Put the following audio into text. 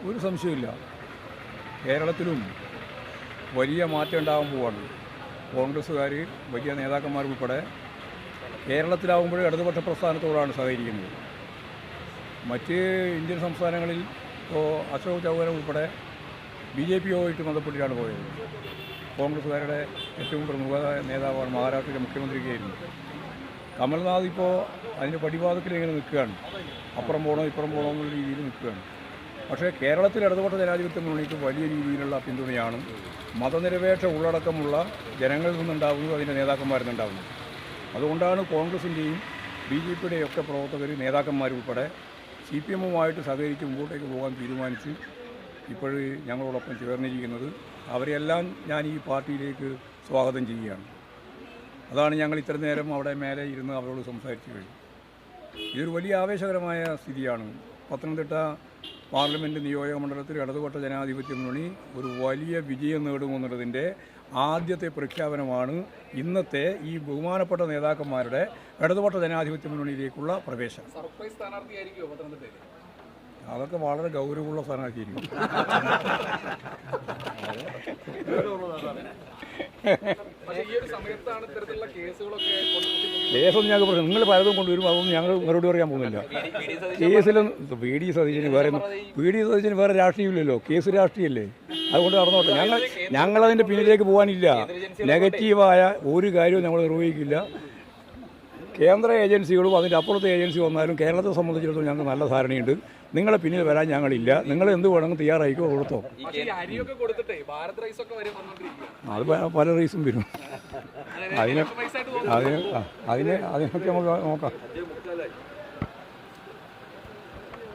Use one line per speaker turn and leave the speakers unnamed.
ഒരു സംശയമില്ല. കേരളത്തിലും വലിയ മാറ്റം ഉണ്ടാകാൻ പോവാണ്. കോൺഗ്രസ്സുകാർ വലിയ നേതാക്കന്മാർ ഉൾപ്പെടെ കേരളത്തിലാവുമ്പോഴേ ഇടതുപക്ഷ പ്രസ്ഥാനത്തോടാണ് സഹകരിക്കുന്നത്. മറ്റ് ഇന്ത്യൻ സംസ്ഥാനങ്ങളിൽ ഇപ്പോൾ അശോക് ചൗഹാൻ ഉൾപ്പെടെ BJPയുമായിട്ട് ബന്ധപ്പെട്ടിട്ടാണ് പോയത്. കോൺഗ്രസ്സുകാരുടെ ഏറ്റവും പ്രമുഖ നേതാവാണ്, മഹാരാഷ്ട്രയിലെ മുഖ്യമന്ത്രിക്കായിരുന്നു. കമൽനാഥ് ഇപ്പോൾ അതിൻ്റെ പടിവാദത്തിൽ ഇങ്ങനെ നിൽക്കുകയാണ്. അപ്പുറം പോകണോ ഇപ്പുറം പോകണോ എന്നുള്ള രീതിയിൽ നിൽക്കുകയാണ്. പക്ഷേ കേരളത്തിൽ ഇടതുപക്ഷ ജനാധിപത്യ മുന്നണിക്ക് വലിയ രീതിയിലുള്ള പിന്തുണയാണ് മതനിരപേക്ഷ ഉള്ളടക്കമുള്ള ജനങ്ങളിൽ നിന്നുണ്ടാകുന്നത്, അതിൻ്റെ നേതാക്കന്മാരിൽ നിന്നുണ്ടാകുന്നത്. അതുകൊണ്ടാണ് കോൺഗ്രസിൻ്റെയും BJPയുടെയും ഒക്കെ പ്രവർത്തകർ, നേതാക്കന്മാരുൾപ്പെടെ CPMുമായിട്ട് സഹകരിച്ച് മുമ്പോട്ടേക്ക് പോകാൻ തീരുമാനിച്ച് ഇപ്പോൾ ഞങ്ങളോടൊപ്പം ചേർന്നിരിക്കുന്നത്. അവരെല്ലാം ഞാൻ ഈ പാർട്ടിയിലേക്ക് സ്വാഗതം ചെയ്യുകയാണ്. അതാണ് ഞങ്ങൾ ഇത്ര നേരം അവിടെ മേലെ ഇരുന്ന് അവരോട് സംസാരിച്ചു കഴിഞ്ഞു. ഇതൊരു വലിയ ആവേശകരമായ സ്ഥിതിയാണ്. പത്തനംതിട്ട പാർലമെൻറ്റ് നിയോജക മണ്ഡലത്തിൽ ഇടതുപക്ഷ ജനാധിപത്യ മുന്നണി ഒരു വലിയ വിജയം നേടുമെന്നുള്ളതിൻ്റെ ആദ്യത്തെ പ്രഖ്യാപനമാണ് ഇന്നത്തെ ഈ ബഹുമാനപ്പെട്ട നേതാക്കന്മാരുടെ ഇടതുപക്ഷ ജനാധിപത്യ മുന്നണിയിലേക്കുള്ള പ്രവേശനം. അതൊക്കെ വളരെ ഗൗരവമുള്ള സ്ഥാനാർത്ഥിയായിരിക്കും. കേസൊന്നും ഞങ്ങൾക്ക് പറഞ്ഞു, നിങ്ങൾ പലതും കൊണ്ടുവരും, അതൊന്നും ഞങ്ങൾ മറുപടി പറയാൻ പോകുന്നില്ല. കേസിലും PD സതീശന് വേറെ രാഷ്ട്രീയമില്ലല്ലോ, കേസ് രാഷ്ട്രീയമല്ലേ. അതുകൊണ്ട് നടന്നോട്ടെ. ഞങ്ങളതിൻ്റെ പിന്നിലേക്ക് പോകാനില്ല. നെഗറ്റീവായ ഒരു കാര്യവും ഞങ്ങൾ നിർവഹിക്കില്ല. കേന്ദ്ര ഏജൻസികളും അതിൻ്റെ അപ്പുറത്തെ ഏജൻസി വന്നാലും കേരളത്തെ സംബന്ധിച്ചിടത്തോളം ഞങ്ങൾക്ക് നല്ല ധാരണയുണ്ട്. നിങ്ങളെ പിന്നിൽ വരാൻ ഞങ്ങളില്ല. നിങ്ങൾ എന്ത് വേണമെങ്കിൽ തയ്യാറായിക്കോ, കൊടുത്തോ. അത് പല റൈസും വരും. അതിനൊക്കെ നമുക്ക് നോക്കാം.